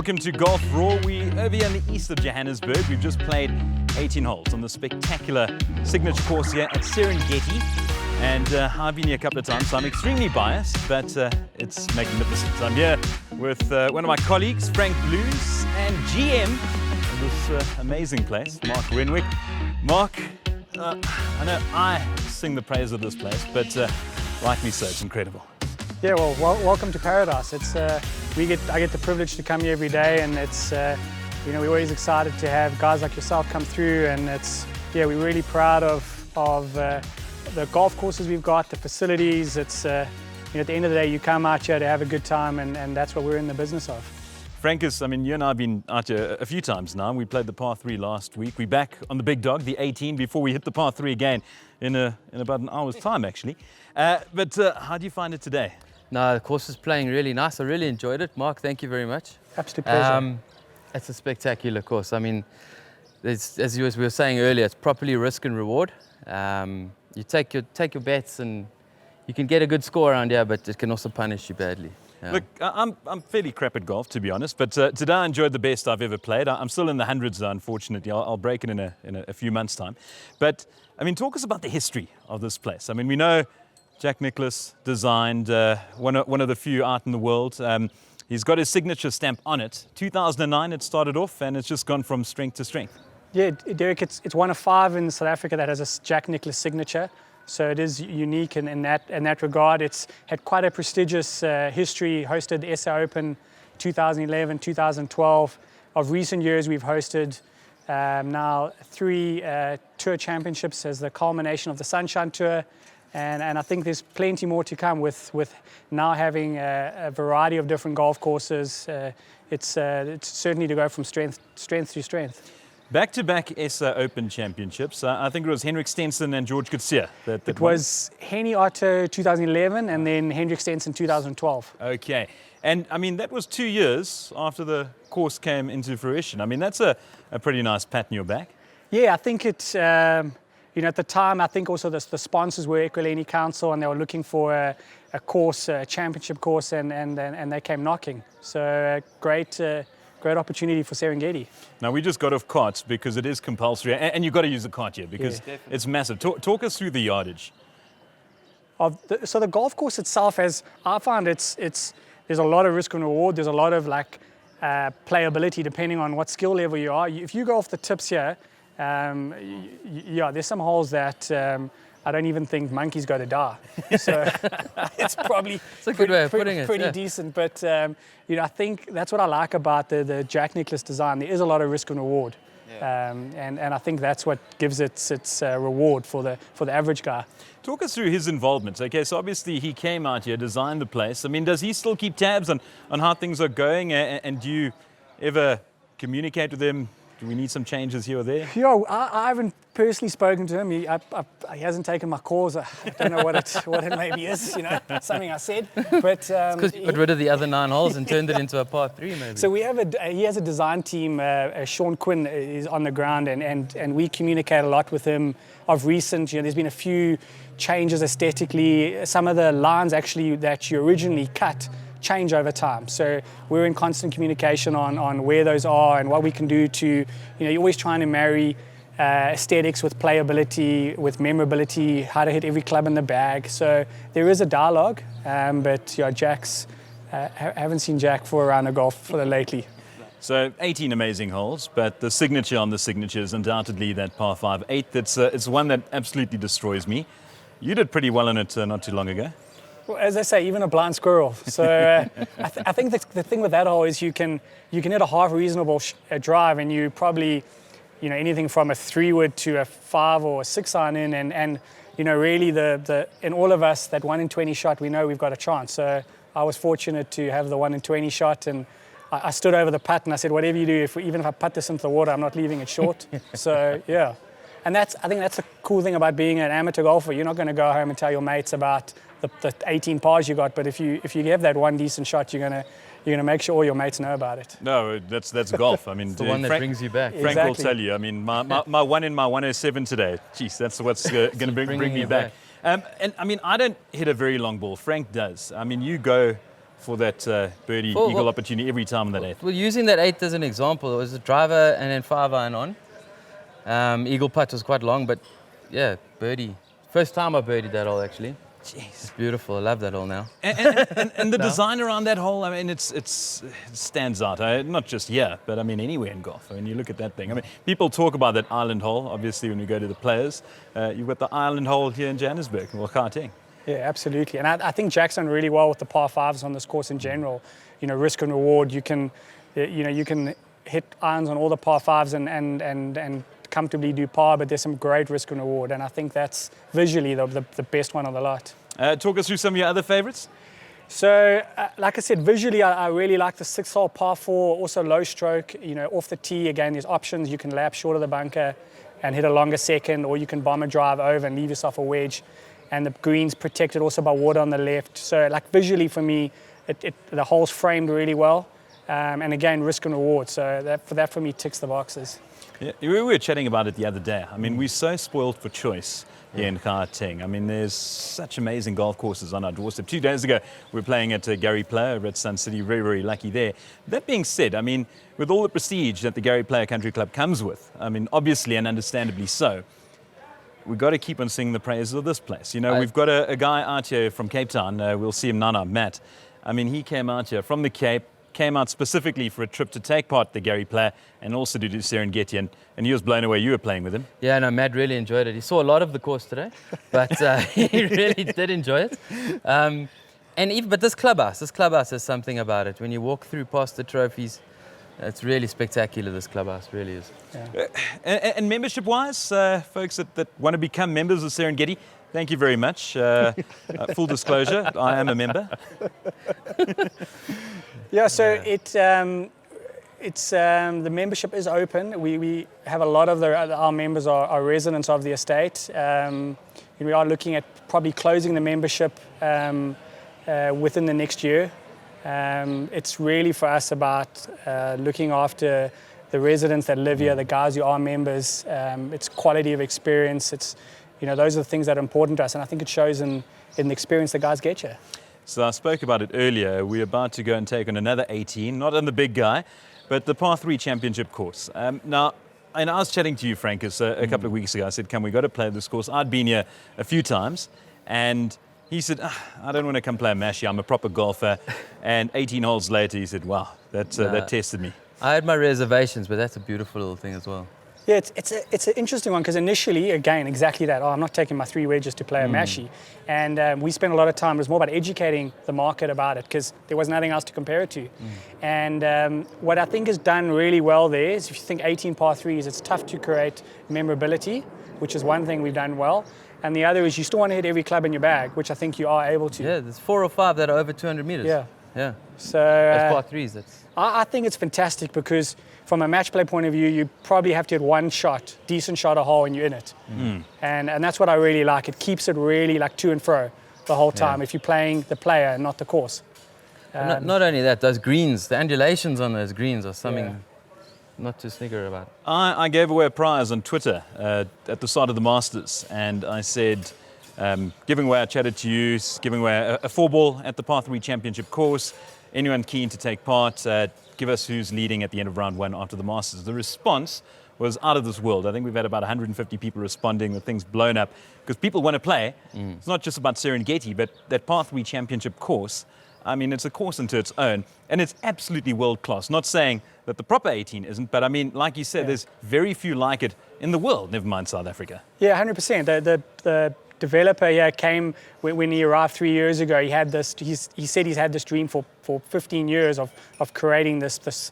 Welcome to GolfRAW. We're over here in the east of Johannesburg. We've just played 18 holes on the spectacular signature course here at Serengeti. And I've been here a couple of times, so I'm extremely biased, but it's magnificent. I'm here with one of my colleagues, Frank Blues, and GM of this amazing place, Mark Renwick. Mark, I know I sing the praise of this place, but rightly so, it's incredible. Yeah, well, welcome to paradise. It's I get the privilege to come here every day, and it's we're always excited to have guys like yourself come through, and we're really proud of the golf courses we've got, the facilities. It's at the end of the day, you come out here to have a good time, and that's what we're in the business of. Frankus, you and I have been out here a few times now. We played the par 3 last week. We're back on the big dog, the 18, before we hit the par 3 again in about an hour's time, actually. But how do you find it today? No, the course is playing really nice. I really enjoyed it. Mark, thank you very much. Absolute pleasure. It's a spectacular course. As we were saying earlier, it's properly risk and reward. You take your bets, and you can get a good score around here, but it can also punish you badly. Yeah. Look, I'm fairly crap at golf, to be honest, but today I enjoyed the best I've ever played. I'm still in the hundreds, unfortunately. I'll break it in a few months' time. But, talk us about the history of this place. We know Jack Nicklaus designed one of the few out in the world. He's got his signature stamp on it. 2009 it started off, and it's just gone from strength to strength. Yeah, Derek, it's one of 5 in South Africa that has a Jack Nicklaus signature. So it is unique in that regard. It's had quite a prestigious history. Hosted the SA Open 2011, 2012. Of recent years, we've hosted now 3 tour championships as the culmination of the Sunshine Tour. And I think there's plenty more to come with now having a variety of different golf courses. It's certainly to go from strength to strength. Back-to-back SA Open championships. I think it was Henrik Stenson and George Coetzee. It was Henny Otto 2011 and then Hendrik Stenson 2012. Okay. And, that was 2 years after the course came into fruition. That's a pretty nice pat on your back. Yeah, I think it's... at the time, I think also the sponsors were Equaleni Council, and they were looking for a course, a championship course, and they came knocking. So great opportunity for Serengeti. Now, we just got off carts because it is compulsory, and you've got to use the cart here because it's massive. Talk us through the yardage. So the golf course itself, I found there's a lot of risk and reward. There's a lot of playability depending on what skill level you are. If you go off the tips here, there's some holes that I don't even think monkeys go to die. So it's probably a good way of putting it. Pretty decent. But I think that's what I like about the Jack Nicklaus design. There is a lot of risk and reward, and I think that's what gives its reward for the average guy. Talk us through his involvement. Okay, so obviously he came out here, designed the place. Does he still keep tabs on how things are going, and do you ever communicate with him? Do we need some changes here or there? Yeah, I haven't personally spoken to him. He hasn't taken my calls. I don't know what it maybe is, something I said. But because he got rid of the other 9 holes and turned it into a par 3 maybe. So he has a design team. Sean Quinn is on the ground, and we communicate a lot with him. Of recent, there's been a few changes aesthetically. Some of the lines actually that you originally cut change over time. So we're in constant communication on where those are and what we can do to, you're always trying to marry aesthetics with playability, with memorability, how to hit every club in the bag. So there is a dialogue, but haven't seen Jack for a round of golf lately. So 18 amazing holes, but the signature on the signature is undoubtedly that par 5-8. It's one that absolutely destroys me. You did pretty well on it not too long ago. Well, as I say, even a blind squirrel. So I think the thing with that hole is you can hit a half reasonable drive, and you probably, anything from a 3-wood to a 5 or a 6 iron in, and really in all of us, that 1 in 20 shot, we know we've got a chance. So I was fortunate to have the 1 in 20 shot, and I stood over the putt and I said, whatever you do, even if I putt this into the water, I'm not leaving it short. So yeah. And I think that's the cool thing about being an amateur golfer. You're not going to go home and tell your mates about the 18 pars you got, but if you have that one decent shot, you're gonna make sure all your mates know about it. No, that's golf. It's the one that brings you back. Frank will tell you. My 1 in my 107 today. Jeez, that's what's going to bring me back. I don't hit a very long ball. Frank does. You go for that birdie Well, eagle opportunity every time on that 8th? Well, using that 8th as an example, it was a driver and then 5-iron on. Eagle putt was quite long, but yeah, birdie. First time I birdied that hole actually. Jeez. It's beautiful. I love that hole now. And the design around that hole, I mean, it stands out. Not just here, but I mean anywhere in golf. I mean, you look at that thing. I mean, people talk about that island hole, obviously, when we go to the players. You've got the island hole here in Johannesburg, well, Gauteng. Yeah, absolutely. And I think Jack's done really well with the par fives on this course in general. You know, risk and reward. You can hit irons on all the par fives and comfortably do par, but there's some great risk and reward. And I think that's visually the best one of the lot. Talk us through some of your other favorites. So, like I said, visually, I really like the 6-hole par 4, also low stroke. You know, off the tee, again, there's options. You can lap short of the bunker and hit a longer second, or you can bomb a drive over and leave yourself a wedge. And the green's protected also by water on the left. So, like, visually for me, the hole's framed really well. And again, risk and reward. So that for me ticks the boxes. Yeah, we were chatting about it the other day. I mean, we're so spoiled for choice here in Gauteng. I mean, there's such amazing golf courses on our doorstep. 2 days ago, we were playing at Gary Player over at Sun City. Very, very lucky there. That being said, I mean, with all the prestige that the Gary Player Country Club comes with, I mean, obviously and understandably so, we've got to keep on singing the praises of this place. You know, we've got a guy out here from Cape Town. We'll see him now, Matt. I mean, he came out here from the Cape, came out specifically for a trip to take part at the Gary Player and also to do Serengeti, and he was blown away. You were playing with him. Yeah, no, Matt really enjoyed it. He saw a lot of the course today, but he really did enjoy it. But this clubhouse has something about it. When you walk through past the trophies, it's really spectacular, this clubhouse, really is. Yeah. And membership-wise, folks that want to become members of Serengeti, thank you very much. Full disclosure, I am a member. Yeah, so the membership is open. We have a lot of our members are residents of the estate. We are looking at probably closing the membership within the next year. It's really for us about looking after the residents that live here, the guys who are members. It's quality of experience. It's, you know, those are the things that are important to us, and I think it shows in the experience the guys get here. So I spoke about it earlier. We're about to go and take on another 18, not on the big guy, but the Par 3 Championship course. Now, and I was chatting to you, Frankus, a couple of weeks ago. I said, we got to play this course. I'd been here a few times, and he said, I don't want to come play a Mashie. I'm a proper golfer. And 18 holes later, he said, wow, that tested me. I had my reservations, but that's a beautiful little thing as well. Yeah, it's an interesting one because initially, again, exactly that. I'm not taking my 3 wedges to play a Mashie. And we spent a lot of time, it was more about educating the market about it because there was nothing else to compare it to. And what I think is done really well there is if you think 18 par 3s, it's tough to create memorability, which is one thing we've done well. And the other is you still want to hit every club in your bag, which I think you are able to. Yeah, there's 4 or 5 that are over 200 meters. Yeah. So that's par 3s. I think it's fantastic because from a match play point of view, you probably have to hit one shot, decent shot a hole, and you're in it. And that's what I really like. It keeps it really like to and fro the whole time if you're playing the player and not the course. Not only that, those greens, the undulations on those greens are something not to snigger about. I gave away a prize on Twitter at the start of the Masters, and I said, giving away, I chatted to you, giving away a 4-ball at the Par 3 Championship course. Anyone keen to take part, give us who's leading at the end of round 1 after the Masters. The response was out of this world. I think we've had about 150 people responding with things blown up because people want to play. It's not just about Serengeti, but that Par 3 Championship course. I mean, it's a course into its own, and it's absolutely world-class. Not saying that the proper 18 isn't, but I mean, like you said, there's very few like it in the world, never mind South Africa. Yeah, 100%. The developer here came when he arrived 3 years ago. He had this. He said he's had this dream for 15 years of creating this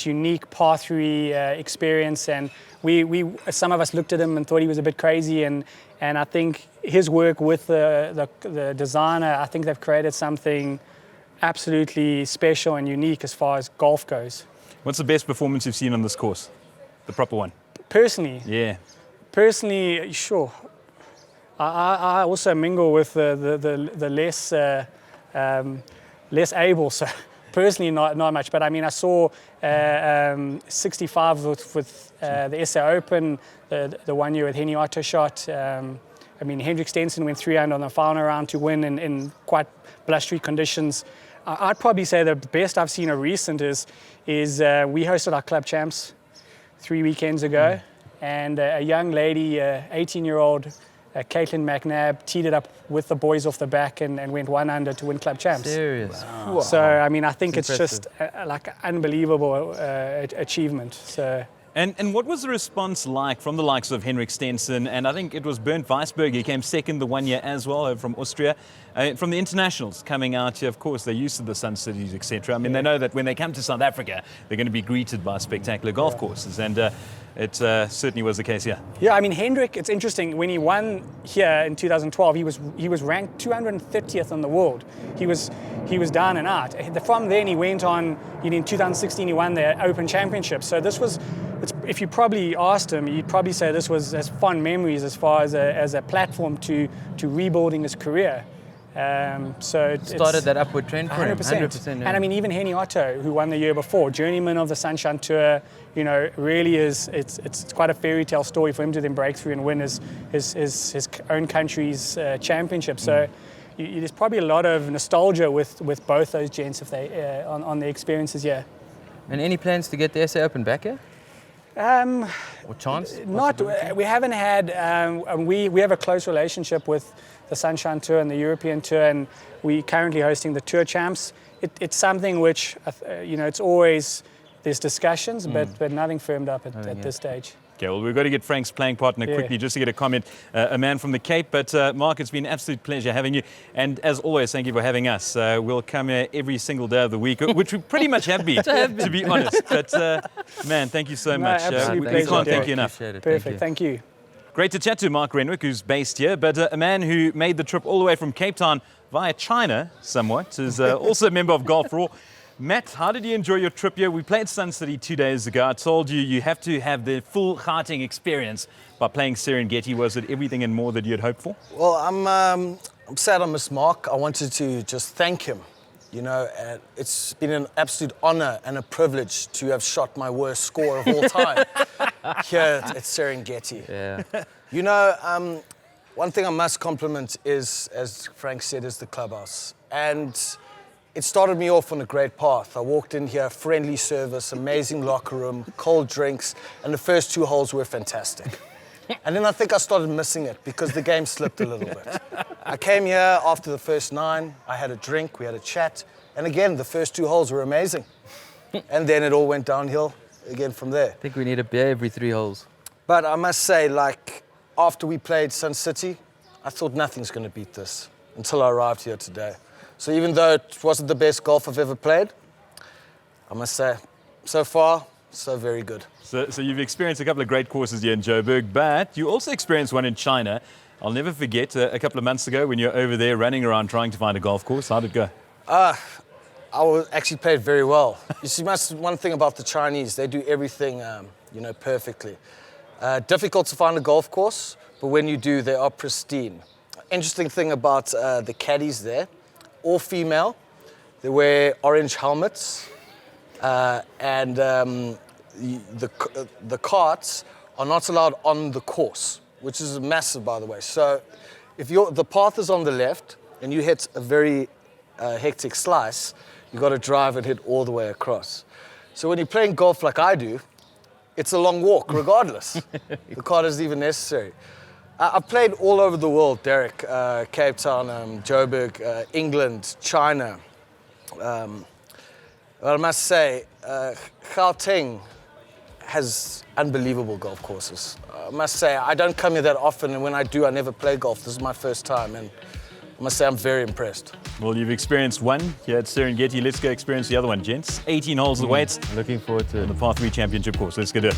unique par 3 experience. And we some of us looked at him and thought he was a bit crazy. And I think his work with the designer, I think they've created something absolutely special and unique as far as golf goes. What's the best performance you've seen on this course? The proper one? Personally? Yeah. Personally, sure. I also mingle with the less able, so personally not much. But I mean, I saw 65 with the SA Open, the 1 year with Henny Otto shot. I mean, Hendrik Stenson went 3 under on the final round to win in quite blustery conditions. I'd probably say the best I've seen of recent is we hosted our club champs 3 weekends ago, and a young lady, 18-year-old Caitlin McNabb, teed it up with the boys off the back and went 1 under to win club champs. Serious. Wow. So I mean, I think it's impressive. just like an unbelievable achievement. So. And what was the response like from the likes of Henrik Stenson, and I think it was Bernd Weisberg, he came second the 1 year as well from Austria, from the internationals coming out here? Of course, they're used to the Sun Cities, etc. I mean, they know that when they come to South Africa, they're going to be greeted by spectacular golf courses, and it certainly was the case here. Yeah, I mean, Hendrik, it's interesting, when he won here in 2012, he was ranked 230th in the world. He was down and out. From then he went on, in 2016 he won the Open Championship. So this was, if you probably asked him, he'd probably say this was as fond memories as far as a platform to rebuilding his career. So it started that upward trend for him, 100%. Yeah. And I mean, even Henny Otto, who won the year before, journeyman of the Sunshine Tour, really is, it's quite a fairy tale story for him to then break through and win his own country's championship. So there's probably a lot of nostalgia with both those gents if they on their experiences here. And any plans to get the SA Open back here? Or chance? Not. We haven't had. We have a close relationship with the Sunshine Tour and the European Tour, and we're currently hosting the Tour Champs. It's something which, it's always there's discussions, but nothing firmed up at this stage. Okay, well, we've got to get Frank's playing partner quickly just to get a comment. A man from the Cape, but Mark, it's been an absolute pleasure having you. And as always, thank you for having us. We'll come here every single day of the week, which we pretty much have been, to be honest. But man, thank you so much. We can't thank you enough. Perfect, thank you. Great to chat to Mark Renwick, who's based here, but a man who made the trip all the way from Cape Town via China somewhat, is also a member of GolfRAW. Matt, how did you enjoy your trip here? We played Sun City 2 days ago. I told you have to have the full Gauteng experience by playing Serengeti. Was it everything and more that you had hoped for? Well, I'm sad I missed Mark. I wanted to just thank him. It's been an absolute honor and a privilege to have shot my worst score of all time here at Serengeti. Yeah. One thing I must compliment is, as Frank said, is the clubhouse. And it started me off on a great path. I walked in here, friendly service, amazing locker room, cold drinks, and the first 2 holes were fantastic. And then I think I started missing it because the game slipped a little bit. I came here after the first 9, I had a drink, we had a chat, and again, the first 2 holes were amazing. And then it all went downhill again from there. I think we need a beer every 3 holes. But I must say, after we played Sun City, I thought nothing's going to beat this until I arrived here today. So even though it wasn't the best golf I've ever played, I must say, so far, so very good. So you've experienced a couple of great courses here in Joburg, but you also experienced one in China. I'll never forget a couple of months ago when you were over there running around trying to find a golf course. How did it go? I actually played very well. You see, one thing about the Chinese, they do everything, perfectly. Difficult to find a golf course, but when you do, they are pristine. Interesting thing about the caddies there, all female. They wear orange helmets, and the carts are not allowed on the course, which is massive, by the way. So if the path is on the left and you hit a very hectic slice, you've got to drive and hit all the way across. So when you're playing golf like I do, it's a long walk regardless. The cart isn't even necessary. I've played all over the world, Derek, Cape Town, Joburg, England, China. Well, I must say, Gauteng has unbelievable golf courses. I must say, I don't come here that often, and when I do, I never play golf. This is my first time, and I must say I'm very impressed. Well, you've experienced one here at Serengeti. Let's go experience the other one, gents. 18 holes away. Looking forward to it. On the Par 3 Championship course. Let's get it.